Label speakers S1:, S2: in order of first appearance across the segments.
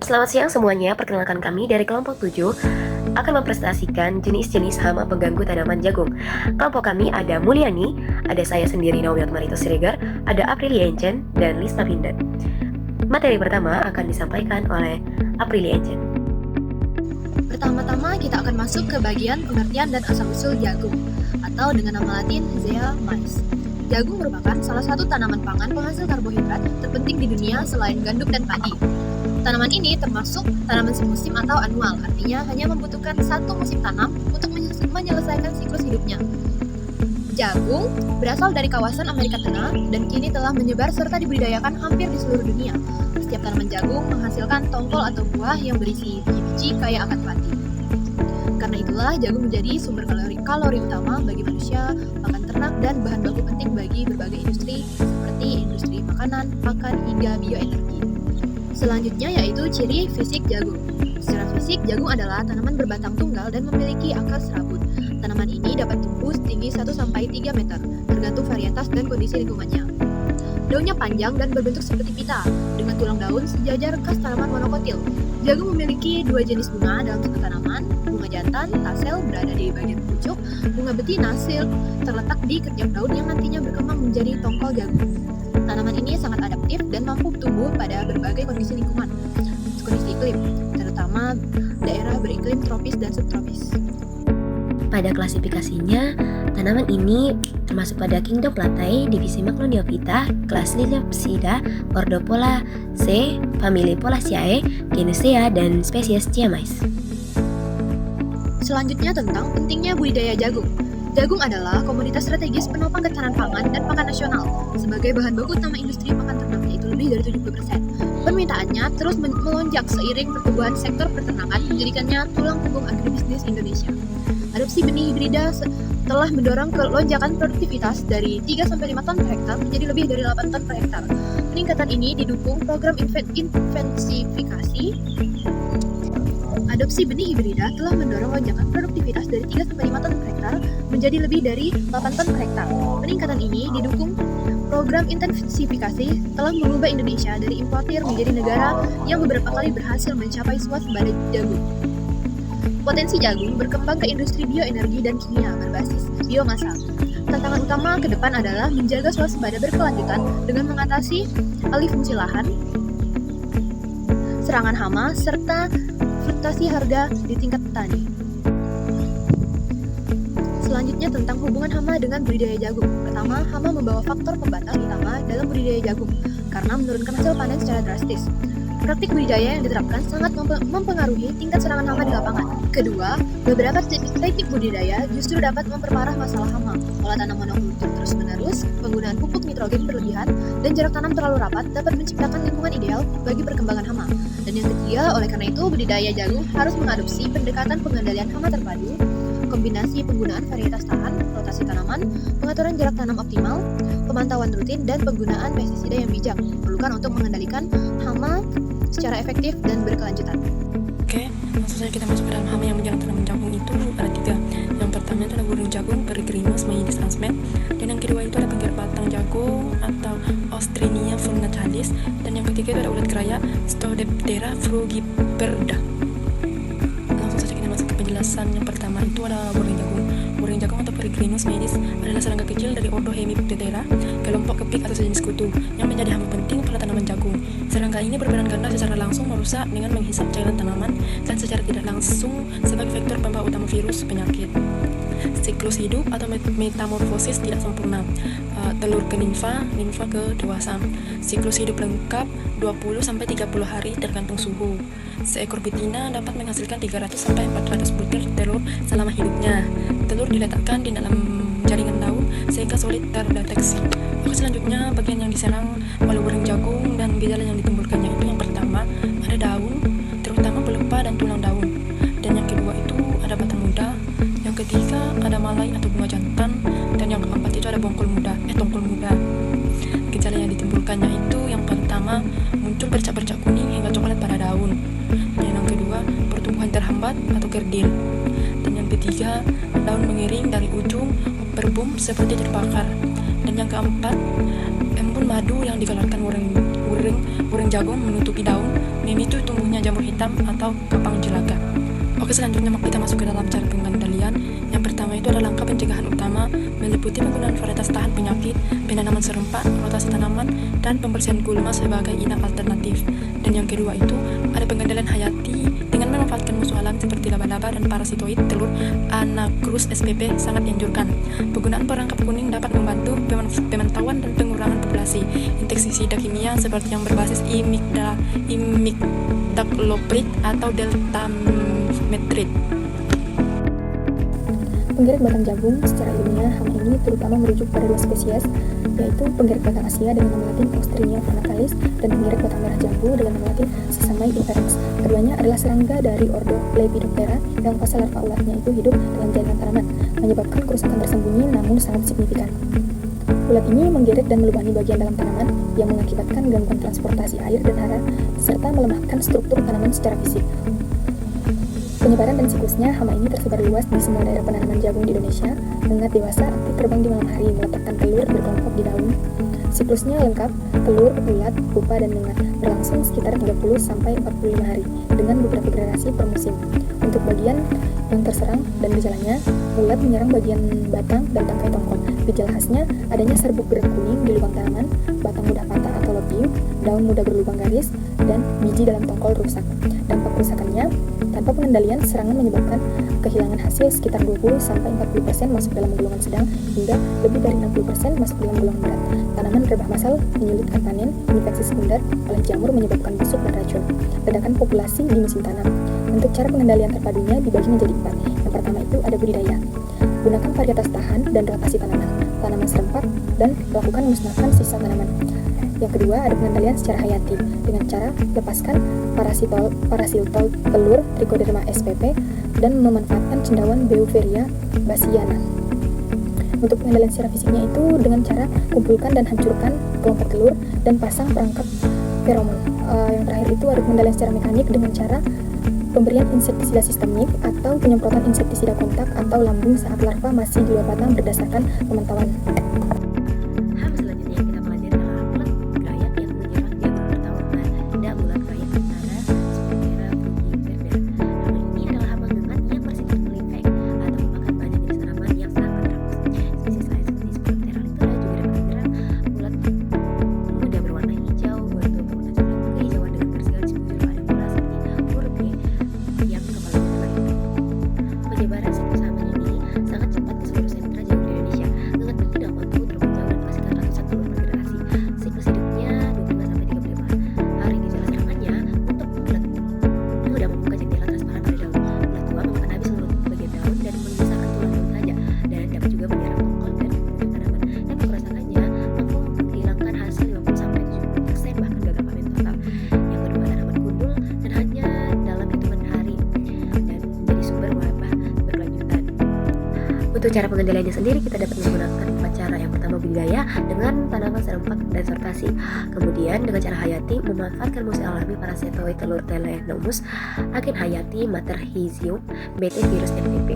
S1: Selamat siang semuanya, perkenalkan kami dari kelompok 7 akan mempresentasikan jenis-jenis hama pengganggu tanaman jagung. Kelompok kami ada Mulyani, ada saya sendiri Naomi Otmarito Siregar, ada Aprilia Encen, dan Lisna Pindan. Materi pertama akan disampaikan oleh Aprilia Encen.
S2: Pertama-tama kita akan masuk ke bagian pengertian dan asal-usul jagung, atau dengan nama latin Zea mays. Jagung merupakan salah satu tanaman pangan penghasil karbohidrat terpenting di dunia selain gandum dan padi. Tanaman ini termasuk tanaman semusim atau anual, artinya hanya membutuhkan satu musim tanam untuk menyelesaikan siklus hidupnya. Jagung berasal dari kawasan Amerika Tengah dan kini telah menyebar serta dibudidayakan hampir di seluruh dunia. Setiap tanaman jagung menghasilkan tongkol atau buah yang berisi biji-biji kaya akan pati. Karena itulah jagung menjadi sumber kalori utama bagi manusia, pakan ternak, dan bahan baku penting bagi berbagai industri seperti industri makanan, pakan, hingga bioenergi. Selanjutnya yaitu ciri fisik jagung. Secara fisik, jagung adalah tanaman berbatang tunggal dan memiliki akar serabut. Tanaman ini dapat tumbuh setinggi 1-3 meter, tergantung varietas dan kondisi lingkungannya. Daunnya panjang dan berbentuk seperti pita, dengan tulang daun sejajar khas tanaman monokotil. Jagung memiliki dua jenis bunga dalam satu tanaman. Bunga jantan, tasel, berada di bagian pucuk. Bunga betina, silk, terletak di ketiak daun yang nantinya berkembang menjadi tongkol jagung. Tanaman ini sangat adaptif dan mampu tumbuh pada berbagai kondisi lingkungan, kondisi iklim, terutama daerah beriklim tropis dan subtropis.
S1: Pada klasifikasinya, tanaman ini termasuk pada kingdom Platae, divisi Macroniophyta, kelas Lilepsida, ordo Polaceae, famili Polaceae, genus Zea, dan spesies Chiamais.
S2: Selanjutnya tentang pentingnya budidaya jagung. Jagung adalah komoditas strategis penopang ketahanan pangan dan pakan nasional. Sebagai bahan baku utama industri pakan ternak yaitu lebih dari 70%. Permintaannya terus melonjak seiring pertumbuhan sektor peternakan, menjadikannya tulang punggung agribisnis Indonesia. Adopsi benih hibrida telah mendorong kelonjakan produktivitas dari 3-5 ton per hektar menjadi lebih dari 8 ton per hektar. Peningkatan ini didukung program intensifikasi. Adopsi benih hibrida telah mendorong lonjakan produktivitas dari 3-5 ton per hektar menjadi lebih dari 8 ton per hektar. Peningkatan ini didukung program intensifikasi telah mengubah Indonesia dari importir menjadi negara yang beberapa kali berhasil mencapai swasembada jagung. Potensi jagung berkembang ke industri bioenergi dan kimia berbasis biomasa. Tantangan utama ke depan adalah menjaga swasembada berkelanjutan dengan mengatasi alih fungsi lahan, serangan hama, serta fluktuasi harga di tingkat petani. Selanjutnya tentang hubungan hama dengan budidaya jagung. Pertama, hama membawa faktor pembatas utama dalam budidaya jagung karena menurunkan hasil panen secara drastis. Praktik budidaya yang diterapkan sangat mempengaruhi tingkat serangan hama di lapangan. Kedua, beberapa teknik budidaya justru dapat memperparah masalah hama. Olah tanam monokultur terus-menerus, penggunaan pupuk nitrogen berlebihan, dan jarak tanam terlalu rapat dapat menciptakan lingkungan ideal bagi perkembangan hama. Dan yang ketiga, oleh karena itu budidaya jagung harus mengadopsi pendekatan pengendalian hama terpadu, kombinasi penggunaan varietas tahan, rotasi tanaman, pengaturan jarak tanam optimal, pemantauan rutin, dan penggunaan pestisida yang bijak diperlukan untuk mengendalikan hama secara efektif dan berkelanjutan.
S3: Oke, langsung saja kita masuk ke dalam hama yang menyerang tanaman jagung itu ada 3. Yang pertama itu ada burung jagung, Peregrinus maydis lansmet, dan yang kedua itu ada penggerak batang jagung atau Ostrinia vulnatalis, dan yang ketiga itu ada ulat keraya, Stodeptera frugiperda. Langsung saja kita masuk ke penjelasan. Yang pertama itu ada burung jagung. Burung jagung atau Peregrinus maydis adalah serangga kecil dari ordo Hemiptera, kelompok kepik atau sejenis kutu, yang menjadi hama penting pada tanaman jagung. Serangga ini berperan ganda secara langsung merusak dengan menghisap cairan tanaman dan secara tidak langsung sebagai vektor pembawa utama virus penyakit. Siklus hidup atau metamorfosis tidak sempurna. Telur ke nimfa ke dewasa. Siklus hidup lengkap 20-30 hari tergantung suhu. Seekor betina dapat menghasilkan 300-400 butir telur selama hidupnya. Telur diletakkan di dalam jaringan daun sehingga sulit terdeteksi. Oke, selanjutnya bagian yang diserang oleh burung jagung dan gejala yang ditimbulkannya itu yang pertama ada daun, terutama pelepah dan tulang daun. Dan yang kedua itu ada batang muda. Yang ketiga ada malai atau bunga jantan, dan yang keempat itu ada tongkol muda. Gejala yang ditimbulkannya itu yang pertama muncul bercak-bercak kuning hingga coklat pada daun. Dan yang kedua pertumbuhan terhambat atau kerdil. Dan yang ketiga daun mengiring dari ujung berbum seperti terbakar. Dan yang keempat embun madu yang dikeluarkan burung jagung menutupi daun memicu tumbuhnya jamur jamur hitam atau kapang jelaga. Oke, selanjutnya kita masuk ke dalam cara pengendalian. Yang pertama itu adalah langkah pencegahan utama, meliputi penggunaan varietas tahan penyakit, penanaman serempak, rotasi tanaman, dan pembersihan gulma sebagai inang alternatif. Dan yang kedua itu ada pengendalian hayati dengan memanfaatkan musuh alam seperti laba-laba dan parasitoid telur Anagrus spp sangat dianjurkan. Penggunaan perangkap kuning dapat membantu pemantauan dan pengurangan populasi insektisida kimia seperti yang berbasis imidacloprid atau deltametrid.
S4: Penggerak batang jagung secara ilmiah hama ini terutama merujuk pada dua spesies, yaitu penggerak batang Asia dengan nama latin Austrinia vernacalis dan penggerak batang merah jambu dengan nama latin Sesamai inferens. Keduanya adalah serangga dari ordo Lepidoptera yang fase larva ulatnya itu hidup dalam jaringan tanaman, menyebabkan kerusakan tersembunyi namun sangat signifikan. Ulat ini menggeret dan melubangi bagian dalam tanaman yang mengakibatkan gangguan transportasi air dan hara serta melemahkan struktur tanaman secara fisik. Penyebaran dan siklusnya, hama ini tersebar luas di semua daerah penanaman jagung di Indonesia. Mengat dewasa, aktif terbang di malam hari, meletakkan telur berkelompok di daun. Siklusnya lengkap, telur, ulat, pupa, dan mengat, berlangsung sekitar 30-45 hari, dengan beberapa generasi per musim. Untuk bagian yang terserang dan gejalanya, ulat menyerang bagian batang dan tangkai tongkol. Gejala khasnya adanya serbuk berat kuning di lubang tanaman, batang mudah patah atau lebih, daun mudah berlubang garis, dan biji dalam tongkol rusak. Dampak kerusakannya, tanpa pengendalian, serangan menyebabkan kehilangan hasil sekitar 20-40% masuk dalam golongan sedang hingga lebih dari 60% masuk dalam golongan berat. Tanaman rebah massal menyulitkan panen, infeksi sekunder oleh jamur menyebabkan busuk dan racun. Ledakan populasi di musim tanam. Untuk cara pengendalian terpadunya dibagi menjadi 4. Yang pertama itu ada budidaya. Gunakan varietas tahan dan rotasi tanaman serempak, dan lakukan musnahkan sisa tanaman. Yang kedua ada pengendalian secara hayati dengan cara lepaskan parasitol telur Trichoderma spp dan memanfaatkan cendawan Beauveria bassiana. Untuk pengendalian secara fisiknya itu dengan cara kumpulkan dan hancurkan kelompok telur dan pasang perangkap feromon. Yang terakhir itu ada pengendalian secara mekanik dengan cara pemberian insektisida sistemik atau penyemprotan insektisida kontak atau lambung saat larva masih di luar batang berdasarkan pemantauan.
S1: Hama selanjutnya yang kita pelajari adalah ulat gelayak yang menyerang jagung pertama pada ulat gelayak antara Sphaera frugiperda. Hama ini adalah hama gengat yang bersifat melinfek atau memakan banyak jenis tanaman yang sangat rakus. Spesies lain seperti Sphaera littora juga dapat menyerang ulat muda berwarna hijau atau berwarna coklat kehijauan dengan garis-garis bujur pada bola seperti Urbe yang kepalanya lebar. Penyebaran siklus hama ini sangat cepat ke seluruh sentra jagung di Indonesia. Gengat ini dapat mampu terbang jauh dan menghasilkan ratusan telur per generasi. Siklus hidupnya 25-35 hari. Gejala serangannya untuk ulat muda membuka jendela transparan pada daun. Ulat tua memakan habis seluruh bagian daun dan menyisakan tulang daun saja, dan dapat juga menyerang tongkol dan pucuk tanaman. Dan kerusakannya mampu menghilangkan hasil 50-70% bahkan gagal panen total. Yang kedua tanaman gundul dan hanya dalam hitungan hari dan menjadi sumber wabah berkelanjutan. Untuk cara pengendaliannya sendiri kita dapat menggunakan 4 cara. Yang pertama budidaya dengan tanaman serempak dan sortasi. Kemudian dengan cara hayati memanfaatkan musuh alami parasitoid telur Telenomus, agen hayati mater hizium, BT virus NPP.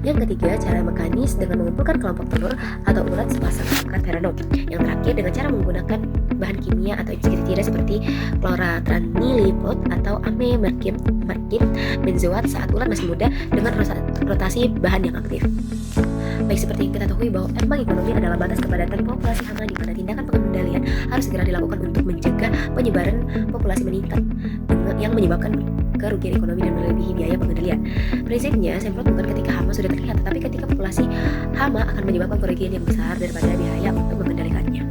S1: Yang ketiga cara mekanis dengan mengumpulkan kelompok telur atau ulat sepasang perangkat feronom. Yang terakhir dengan cara menggunakan bahan kimia atau insektisida seperti chlorantraniliprot atau amemergim benzoat saat ulat masih muda dengan rotasi bahan yang aktif. Baik, seperti yang kita ketahui bahwa emang ekonomi adalah batas kepadatan populasi hama, di mana tindakan pengendalian harus segera dilakukan untuk mencegah penyebaran populasi meningkat yang menyebabkan kerugian ekonomi dan melebihi biaya pengendalian. Prinsipnya, semprot bukan ketika hama sudah terlihat, tetapi ketika populasi hama akan menyebabkan kerugian yang besar daripada biaya untuk mengendalikannya.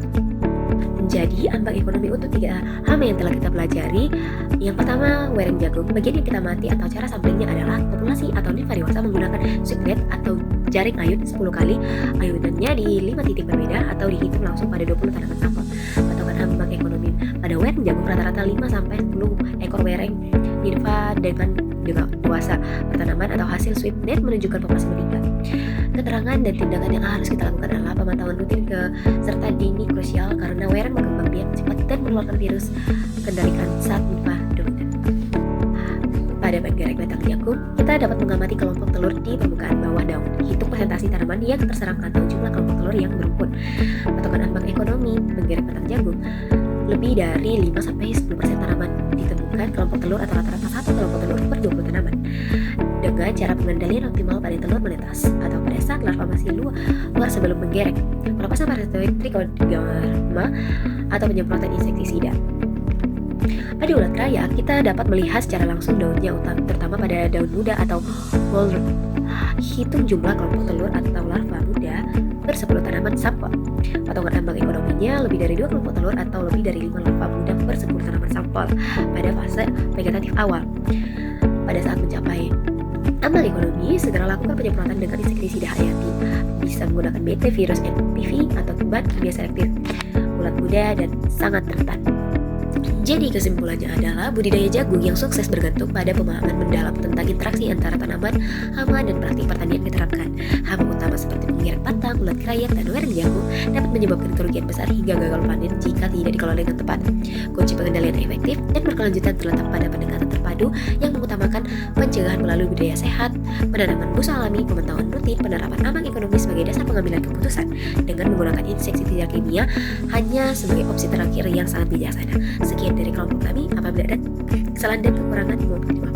S1: Jadi, ambang ekonomi untuk 3 hama yang telah kita pelajari. Yang pertama, wereng jagung. Bagian yang kita amati atau cara samplingnya adalah populasi atau nymphadiosa menggunakan sweep net atau jaring ayun 10 kali. Ayunannya di 5 titik berbeda atau dihitung langsung pada 20 tanaman sampel. Patokan ambang ekonomi pada wereng jagung rata-rata 5-10 ekor wereng nympha dengan dewasa pertanaman atau hasil sweep net menunjukkan populasi meningkat. Keterangan dan tindakan yang harus kita lakukan adalah pemantauan rutin serta dini krusial karena wereng berkembang biak cepat dan mengeluarkan virus. Kendalikan saat nympha dominan. Pada penggerak batang jagung, kita dapat mengamati kelompok telur di permukaan bawah daun. Hitung persentase tanaman yang terserang atau jumlah kelompok telur yang berumpun. Patokan ambang ekonomi penggerak batang jagung. lebih dari 5-10% tanaman ditemukan kelompok telur atau rata-rata satu kelompok telur per 20 tanaman. Dengan cara pengendalian optimal pada telur menetas atau pada saat larva masih luar sebelum menggerek, pelepasan parasitoid trichoderma atau penyemprotan insektisida. Pada ulat raya, kita dapat melihat secara langsung daunnya, terutama pada daun muda atau whorl. Hitung jumlah kelompok telur atau larva muda per 10 tanaman sampel. Potongan ambang ekonominya lebih dari 2 kelompok telur atau lebih dari 5 larva muda per 10 tanaman sampel pada fase vegetatif awal. Pada saat mencapai ambang ekonomi, segera lakukan penyemprotan dengan insektisida hayati. Bisa menggunakan BT, virus, NPV, atau bahan kimia selektif. Ulat muda dan sangat rentan. Jadi kesimpulannya adalah budidaya jagung yang sukses bergantung pada pemahaman mendalam tentang interaksi antara tanaman, hama, dan praktik pertanian diterapkan. Hama utama seperti penggeret batang, ulat krayak, dan wereng jagung dapat menyebabkan kerugian besar hingga gagal panen jika tidak dikelola dengan tepat. Kunci pengendalian efektif dan berkelanjutan terletak pada pendekatan terpadu yang mengutamakan pencegahan melalui budaya sehat, penanaman busa alami, pemantauan rutin, penerapan ambang ekonomi sebagai dasar pengambilan keputusan, dengan menggunakan insektisida kimia hanya sebagai opsi terakhir yang sangat bijaksana. Sekian dari kelompok kami. Apabila ada kesalahan dan kekurangan, mohon